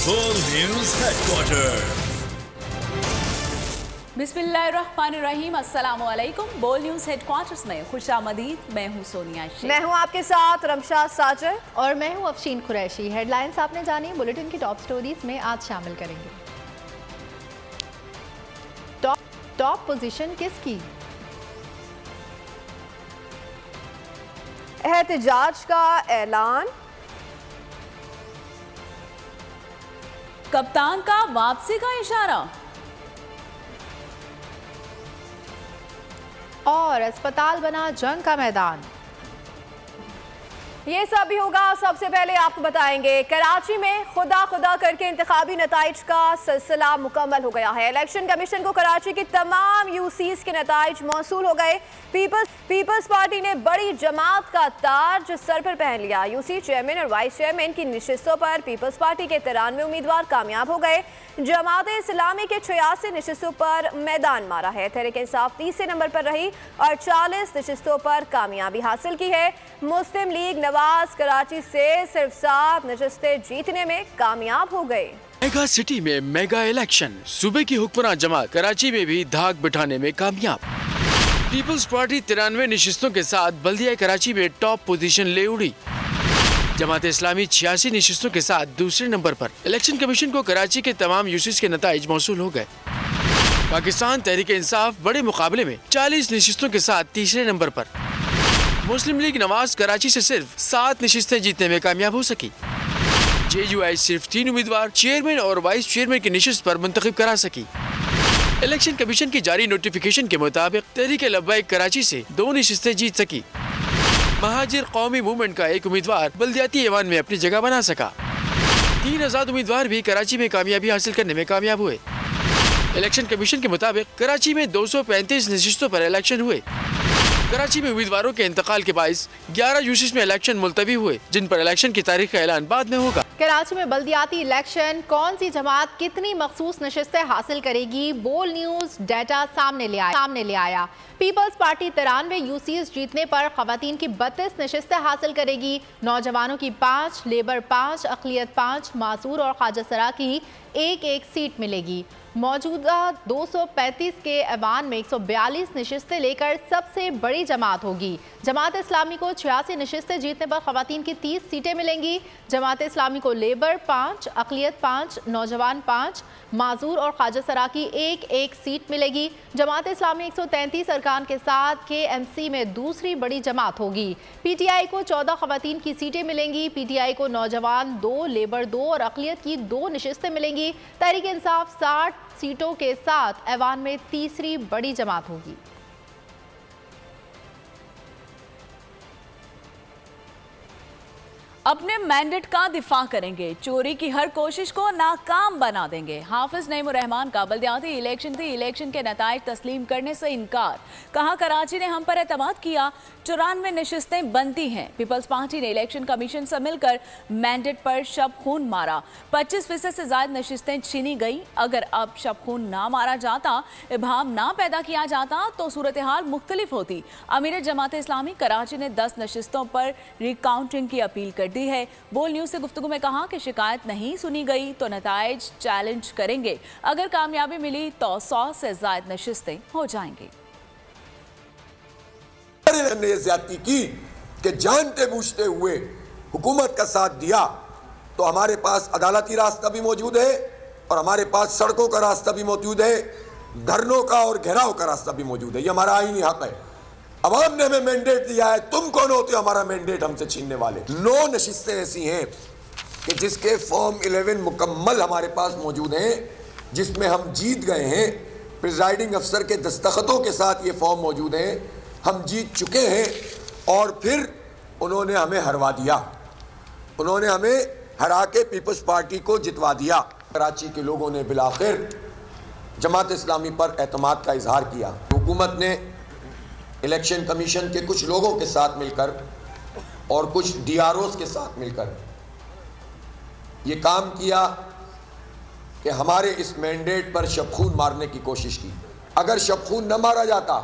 बोल news headquarter. बिस्मिल्लाहिर्रहमानिर्रहीम, अस्सलाम वालेकुम। बोल न्यूज हेडक्वार्टर्स में खुशामदीद। मैं हूं सोनिया शेख। मैं हूं आपके साथ रमशाद साजिद और मैं हूं अफशीन कुरैशी। हेडलाइंस आपने जानी, बुलेटिन की टॉप स्टोरीज में आज शामिल करेंगे। टॉप पोजीशन किसकी? एहतजाज का ऐलान। कप्तान का वापसी का इशारा। और अस्पताल बना जंग का मैदान। ये सब भी होगा। सबसे पहले आपको बताएंगे, कराची में खुदा खुदा करके इंतखाबी नताइज का सिलसिला मुकम्मल हो गया है। इलेक्शन कमीशन को कराची की तमाम यूसीज के नताइज मौसूल हो गए। पीपल्स पार्टी ने बड़ी जमात का ताज सर पर पहन लिया। यूसी चेयरमैन और वाइस चेयरमैन की नशिस्तों पर पीपल्स पार्टी के 93 उम्मीदवार कामयाब हो गए। जमात इस्लामी के 86 नशिस्तों पर मैदान मारा है। तहरीक इंसाफ 30 नंबर पर रही और 40 नशिस्तों पर कामयाबी हासिल की है। मुस्लिम लीग नवाज कराची से सिर्फ 7 नशिस्तें जीतने में कामयाब हो गए। मेगा सिटी में मेगा इलेक्शन, सूबे की हुक्मरान जमात कराची में भी धाक बिठाने में कामयाब। पीपल्स पार्टी 93 नशिस्तों के साथ बल्दिया कराची में टॉप पोजीशन ले उड़ी। जमात इस्लामी 86 नशिस्तों के साथ दूसरे नंबर पर। इलेक्शन कमीशन को कराची के तमाम यूसीज के नताइज मौसूल हो गए। पाकिस्तान तहरीक इंसाफ बड़े मुकाबले में 40 नशिस्तों के साथ तीसरे नंबर पर। मुस्लिम लीग नवाज कराची से सिर्फ 7 नशिस्तें जीतने में कामयाब हो सकी। JUI सिर्फ 3 उम्मीदवार चेयरमैन और वाइस चेयरमैन की नशिस्त पर मुंतखब करा सकी। इलेक्शन कमीशन की जारी नोटिफिकेशन के मुताबिक तहरीक लब्बैक कराची से 2 नशिस्तें जीत सकी। महाजिर कौमी मूवमेंट का एक उम्मीदवार बल्दियाती ऐवान में अपनी जगह बना सका। 3 आजाद उम्मीदवार भी कराची में कामयाबी हासिल करने में कामयाब हुए। इलेक्शन कमीशन के मुताबिक कराची में 235 नशिस्तों पर इलेक्शन हुए। कराची में उम्मीदवारों के इंतकाल के बाइस 11 यूसीज में इलेक्शन मुलतवी हुए, जिन पर इलेक्शन की तारीख का ऐलान बाद में होगा। कराची में बल्दियाती इलेक्शन, कौन सी जमात कितनी मखसूस नशिस्तें हासिल करेगी, बोल न्यूज डाटा सामने ले आया। पीपल्स पार्टी 93 यूसीज जीतने पर खवातीन की 32 नशिस्तें हासिल करेगी। नौजवानों की 5, लेबर 5, अक़लियत 5, मासूर और ख्वाजा सरा की एक सीट मिलेगी। मौजूदा 235 के ऐवान में 142 नशिस्तें लेकर सबसे बड़ी जमात होगी। जमात इस्लामी को 86 नशिस्तें जीतने पर खवातीन की 30 सीटें मिलेंगी। जमात इस्लामी को लेबर 5, अक़लियत 5, नौजवान 5, माजूर और ख्वाजा सरा की एक सीट मिलेगी। जमात इस्लामी 133 अरकान के साथ KMC में दूसरी बड़ी जमात होगी। PTI को 14 खवातीन की सीटें मिलेंगी। PTI को नौजवान 2, लेबर 2 और अक़लियत की 2 नशिस्तें मिलेंगी। तहरीक इंसाफ 60 सीटों के साथ ऐवान में तीसरी बड़ी जमात होगी। अपने मैंडेट का दिफा करेंगे, चोरी की हर कोशिश को नाकाम बना देंगे। हाफिज नईमुर रहमान का बल्दियाती इलेक्शन के नताइज तस्लीम करने से इनकार। कहा, कराची ने हम पर एतमाद किया, 94 नशिस्तें बनती हैं। पीपल्स पार्टी ने इलेक्शन कमीशन से मिलकर मैंडेट पर शब खून मारा। 25% से ज्यादा नशिस्तें छीनी गई। अगर अब शब खून ना मारा जाता, इबाम ना पैदा किया जाता तो सूरत हाल मुख्तलिफ होती। अमीर जमात इस्लामी कराची ने 10 नशिस्तों पर रिकाउंटिंग की अपील कर दी है। बोल न्यूज से गुफ्तगू में कहा कि शिकायत नहीं सुनी गई तो नताइज चैलेंज करेंगे। अगर कामयाबी मिली तो 100 से ज्यादा नशिस्तें हो जाएंगी। ने ज्यादती की कि जानते बूझते हुए हुकूमत का साथ दिया, तो हमारे पास अदालती रास्ता भी मौजूद है और हमारे पास सड़कों का रास्ता भी मौजूद है, धरनों का और घेराव का रास्ता भी मौजूद है। ये हमारा आईनी हक है। अवाम ने हमें मैंडेट दिया है, तुम कौन होते हो हमारा मैंडेट हमसे छीनने वाले। 9 नशिस्तें ऐसी हैं कि जिसके फॉर्म 11 मुकम्मल हमारे पास मौजूद हैं, जिसमें हम जीत गए हैं। प्रिजाइडिंग अफसर के दस्तखतों के साथ ये फॉर्म मौजूद हैं, हम जीत चुके हैं। और फिर उन्होंने हमें हरवा दिया, उन्होंने हमें हरा के पीपल्स पार्टी को जितवा दिया। कराची के लोगों ने बिलाखिर जमात इस्लामी पर एतमाद का इजहार किया। हुकूमत ने इलेक्शन कमीशन के कुछ लोगों के साथ मिलकर और कुछ DROs के साथ मिलकर ये काम किया कि हमारे इस मैंडेट पर शबखून मारने की कोशिश की। अगर शबखून न मारा जाता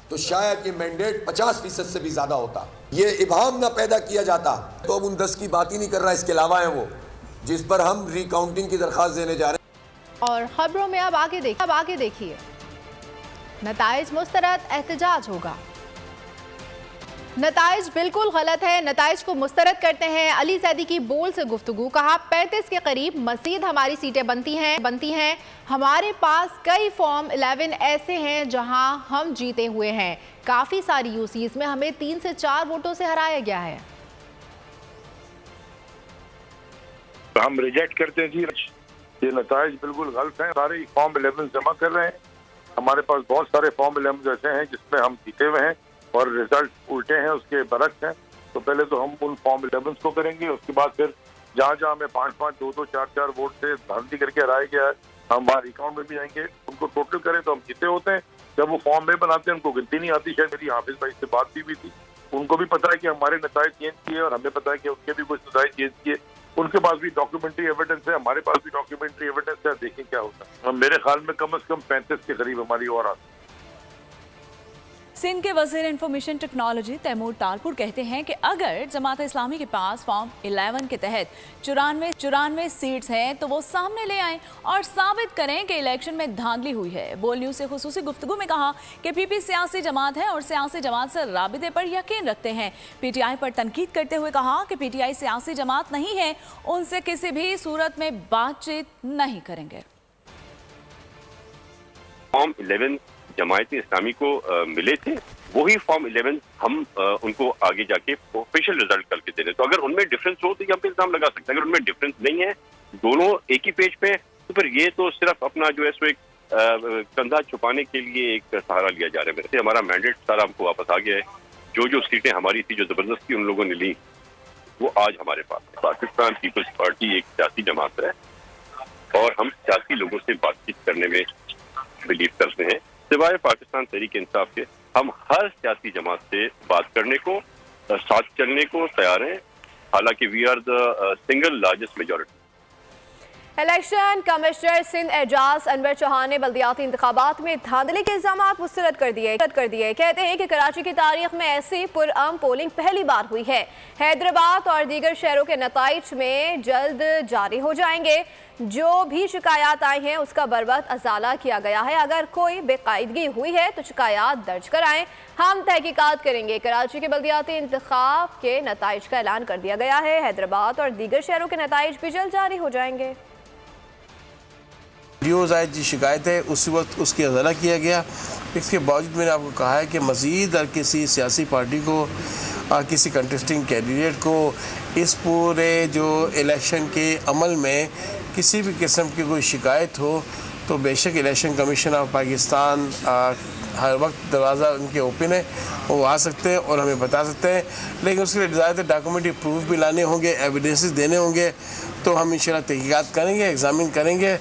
तो शायद ये मैंडेट 50% से भी ज्यादा होता। ये इबाम ना पैदा किया जाता। तो अब उन 10 की बात ही नहीं कर रहा, इसके अलावा है वो जिस पर हम रिकाउंटिंग की दरख्वास्त देने जा रहे हैं। और खबरों में अब आगे देखिए, नताइज मुस्तरद, एहतजाज होगा। नताइज बिल्कुल गलत है, नताइज को मुस्तरद करते हैं। अली जैदी की बोल से गुफ्तगू, कहा 35 के करीब मजीद हमारी सीटें बनती हैं। हमारे पास कई फॉर्म 11 ऐसे हैं जहां हम जीते हुए हैं। काफी सारी यूसीज में हमें 3 से 4 वोटों से हराया गया है। हम रिजेक्ट करते हैं जी, ये नताइज बिल्कुल गलत हैं। सारे फॉर्म 11 जमा कर रहे हैं। हमारे पास बहुत सारे फॉर्म 11 ऐसे हैं जिसमें हम जीते हुए हैं और रिजल्ट उल्टे हैं, उसके बरक्स हैं। तो पहले तो हम उन फॉर्म 11 को करेंगे, उसके बाद फिर जहाँ जहाँ हमें 5-5, 2-2, 4-4 वोट से धांधली करके हराया गया है, हम वहाँ अकाउंट में भी आएंगे, उनको टोटल करें तो हम जीते होते हैं। जब वो फॉर्म में बनाते हैं उनको गिनती नहीं आती। शायद मेरी हाफिज भाई से बात भी हुई थी, उनको भी पता है कि हमारे नताइज चेंज किए और हमें पता है कि उनके भी कुछ नताइज चेंज किए। उनके पास भी डॉक्यूमेंट्री एविडेंस है, हमारे पास भी डॉक्यूमेंट्री एविडेंस है। देखें क्या होता है। मेरे ख्याल में कम से कम 35 के करीब हमारी और आती है। सिंध के वजीर इंफॉर्मेशन टेक्नोलॉजी तैमूर तालपुर कहते हैं कि अगर जमात इस्लामी के पास फॉर्म 11 के तहत 94 सीट्स हैं तो वो सामने ले आएं और साबित करें कि इलेक्शन में धांधली हुई है। बोल न्यूज से खुसूसी गुफ्तगू में कहा कि पीपी सियासी जमात है और सियासी जमात से राबिते पर यकीन रखते हैं। पीटीआई पर तनकीद करते हुए कहा कि पीटीआई सियासी जमात नहीं है, उनसे किसी भी सूरत में बातचीत नहीं करेंगे। फॉर्म 11 जमायत इस्लामी को मिले थे, वही फॉर्म 11 हम उनको आगे जाके ऑफिशियल रिजल्ट करके दे रहे। तो अगर उनमें डिफरेंस हो तो यहाँ पे इल्जाम लगा सकते हैं। अगर उनमें डिफरेंस नहीं है, दोनों एक ही पेज पे, तो फिर ये तो सिर्फ अपना जो है सो एक कंधा छुपाने के लिए एक सहारा लिया जा रहा है। मेरे से हमारा मैंडेट सारा हमको वापस आ गया है। जो सीटें हमारी थी, जो जबरदस्ती उन लोगों ने ली, वो आज हमारे पास है। पाकिस्तान पीपल्स पार्टी एक सियासी जमात है और हम सियासी लोगों से बातचीत करने में बिलीव करते हैं। सिवाय पाकिस्तान तहरीक इंसाफ के हम हर सियासी जमात से बात करने को, साथ चलने को तैयार हैं। हालांकि we are the single largest majority. Election commissioner Sindh Ejaz Anwar Chauhan ने बल्दियाती इंतखाबात में धांधली के इल्जाम मुस्तरद कर दिए। कहते हैं कि कराची की तारीख में ऐसी पुरअमन पोलिंग पहली बार हुई है। हैदराबाद और दीगर शहरों के नताइज में जल्द जारी हो जाएंगे। जो भी शिकायत आई हैं उसका बरवक्त अजाला किया गया है। अगर कोई बेकायदगी हुई है तो शिकायत दर्ज कराएं, हम तहकीकात करेंगे। कराची के बल्दियाती इंतखाब के नताइज का ऐलान कर दिया गया है। हैदराबाद और दीगर शहरों के नताइज भी जल्द जारी हो जाएंगे। जो शिकायत है उसी वक्त उसकी अजाला किया गया। इसके बावजूद मैंने आपको कहा है कि मज़ीद अगर किसी सियासी पार्टी को, किसी कंटेस्टिंग कैंडिडेट को इस पूरे जो इलेक्शन के अमल में किसी भी किस्म की कोई शिकायत हो तो बेशक इलेक्शन कमीशन ऑफ पाकिस्तान हर वक्त दरवाज़ा उनके ओपन है, वो आ सकते हैं और हमें बता सकते हैं। लेकिन उसके लिए ज़्यादातर डॉक्यूमेंट्री प्रूफ भी लाने होंगे, एविडेंसेस देने होंगे। तो हम इंशाल्लाह तहकीकात करेंगे, एग्जामिन करेंगे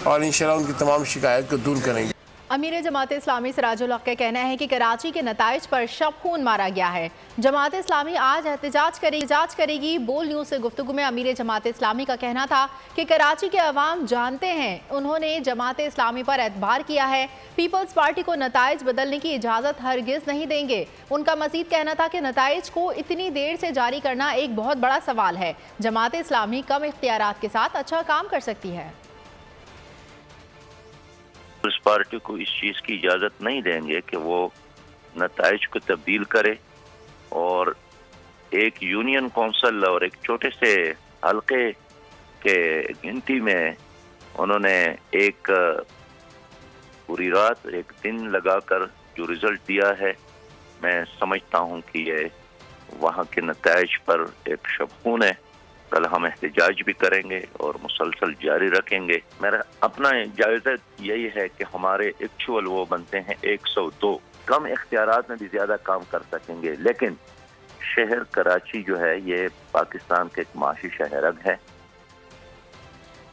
और इंशाल्लाह उनकी तमाम शिकायत को दूर करेंगे। अमीर जमात इस्लामी सिराजुल हक का कहना है कि कराची के नताइज पर शब खून मारा गया है। जमात इस्लामी आज एहतजाज करेगी। बोल न्यूज़ से गुफ्तगू में अमीर जमात इस्लामी का कहना था कि कराची के अवाम जानते हैं, उन्होंने जमात इस्लामी पर एतबार किया है। पीपल्स पार्टी को नताइज बदलने की इजाज़त हरगिज़ नहीं देंगे। उनका मज़ीद कहना था कि नताइज को इतनी देर से जारी करना एक बहुत बड़ा सवाल है। जमात इस्लामी कम इख्तियारात के साथ अच्छा काम कर सकती है। उस पार्टी को इस चीज़ की इजाज़त नहीं देंगे कि वो नताइज को तब्दील करे और एक यूनियन कौंसिल और एक छोटे से हल्के के गिनती में उन्होंने एक पूरी रात, एक दिन लगाकर जो रिजल्ट दिया है, मैं समझता हूँ कि ये वहाँ के नताइज पर एक शबखून है। कल हम एहतजाज भी करेंगे और मुसलसल जारी रखेंगे। मेरा अपना जायज़ा यही है कि हमारे एक्चुअल वो बनते हैं 102। कम इख्तियारात में भी ज़्यादा काम कर सकेंगे। लेकिन शहर कराची जो है ये पाकिस्तान का एक माशी शहर है।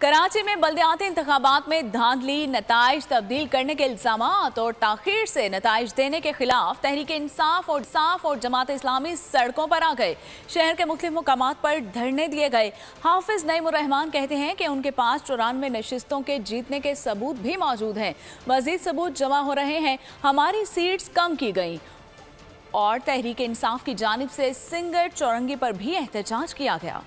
कराची में बल्दियाती इंतखाबात में धांधली, नताइज तब्दील करने के इल्जामात और ताखीर से नताइज देने के खिलाफ तहरीक इंसाफ और जमात इस्लामी सड़कों पर आ गए। शहर के मुख्तलिफ मुकामात पर धरने दिए गए। हाफिज नईमुर रहमान कहते हैं कि उनके पास 94 नशिस्तों के जीतने के सबूत भी मौजूद हैं। मजीद सबूत जमा हो रहे हैं। हमारी सीट्स कम की गई। और तहरीक इंसाफ की जानिब से सिंगर चौरंगी पर भी एहतजाज किया गया।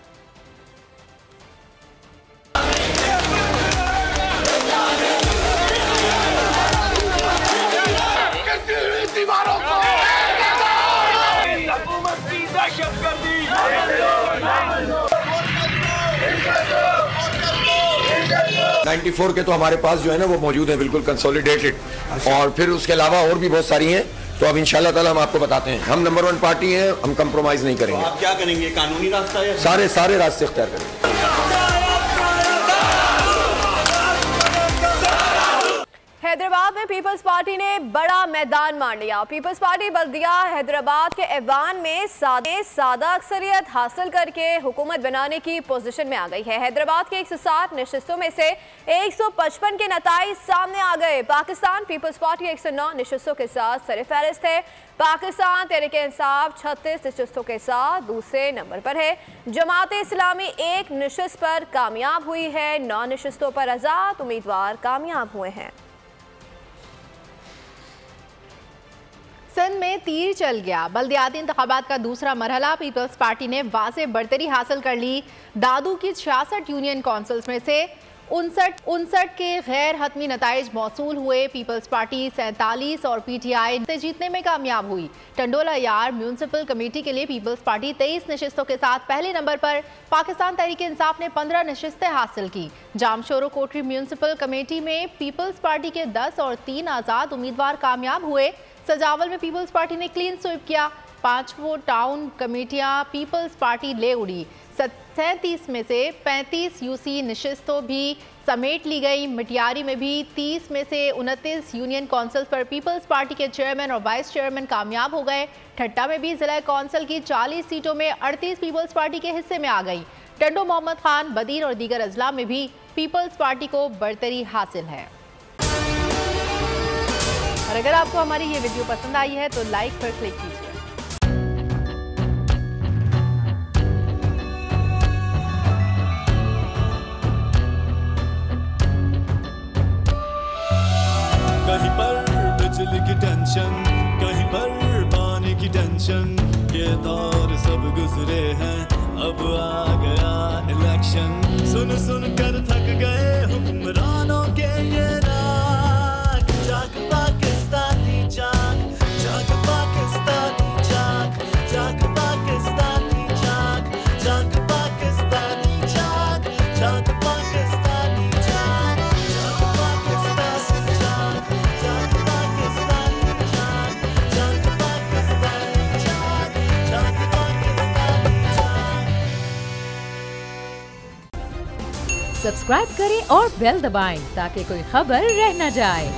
94 के तो हमारे पास जो है ना वो मौजूद है बिल्कुल कंसोलिडेटेड, और फिर उसके अलावा और भी बहुत सारी हैं, तो अब इंशाल्लाह ताला हम आपको बताते हैं। हम नंबर 1 पार्टी हैं, हम कंप्रोमाइज नहीं करेंगे। तो आप क्या करेंगे, कानूनी रास्ता है? सारे रास्ते इख्तियार करेंगे। हैदराबाद में पीपल्स पार्टी ने बड़ा मैदान मार लिया। पीपल्स पार्टी बल्दिया हैदराबाद के ऐवान में सादा अक्सरियत हासिल करके हुकूमत बनाने की पोजीशन में आ गई है। हैदराबाद के 160 नशिस्तों में से 155 के नताइज सामने आ गए। पाकिस्तान पीपल्स पार्टी 109 नशिस्तों के साथ सरफहरिस्त है। पाकिस्तान तहरीक इंसाफ 36 नशिस्तों के साथ दूसरे नंबर पर है। जमात इस्लामी 1 नशिस्त पर कामयाब हुई है। 9 नशिस्तों पर आज़ाद उम्मीदवार कामयाब हुए हैं। सिंध में तीर चल गया। बल्दियाती इंतखाबात का दूसरा मरहला, पीपल्स पार्टी ने वाज़ेह बढ़तरी हासिल कर ली। दादू की 66 यूनियन काउंसिल्स में से 59 के गैर हतमी नताइज मौसूल हुए। पीपल्स पार्टी 47 और PTI से जीतने में कामयाब हुई। टंडोला यार म्यूनसिपल कमेटी के लिए पीपल्स पार्टी 23 नशिस्तों के साथ पहले नंबर पर। पाकिस्तान तहरीक इंसाफ ने 15 नशिस्तें हासिल की। जामशोरो कोटरी म्यूनसिपल कमेटी में पीपल्स पार्टी के 10 और 3 आज़ाद उम्मीदवार कामयाब हुए। सजावल में पीपल्स पार्टी ने क्लीन स्वीप किया। 5 टाउन कमेटियां पीपल्स पार्टी ले उड़ी। 37 में से 35 UC नशिस्तों भी समेट ली गई। मटियारी में भी 30 में से 29 यूनियन काउंसिल पर पीपल्स पार्टी के चेयरमैन और वाइस चेयरमैन कामयाब हो गए। ठट्टा में भी जिला काउंसिल की 40 सीटों में 38 पीपल्स पार्टी के हिस्से में आ गई। टंडो मोहम्मद खान, बदीन और दीगर अजला में भी पीपल्स पार्टी को बढ़तरी हासिल है। और अगर आपको हमारी ये वीडियो पसंद आई है तो लाइक पर क्लिक कीजिए। कहीं पर बिजली की टेंशन, कहीं पर पानी की टेंशन, ये दौर सब गुजरे हैं, अब आ गया इलेक्शन। सुन सुन कर थक गए हुक्मरानों के ये राग, जाग पाकिस्तानी जाग, जाग पाकिस्तानी जाग, जाग पाकिस्तानी जाग, जाग पाकिस्तानी जाग, जाग पाकिस्तानी जाग, जाग पाकिस्तानी जाग, जाग पाकिस्तानी जाग, जाग पाकिस्तानी जाग, जाग पाकिस्तानी जाग। सब्सक्राइब करें और बेल दबाएं ताकि कोई खबर रह न जाए।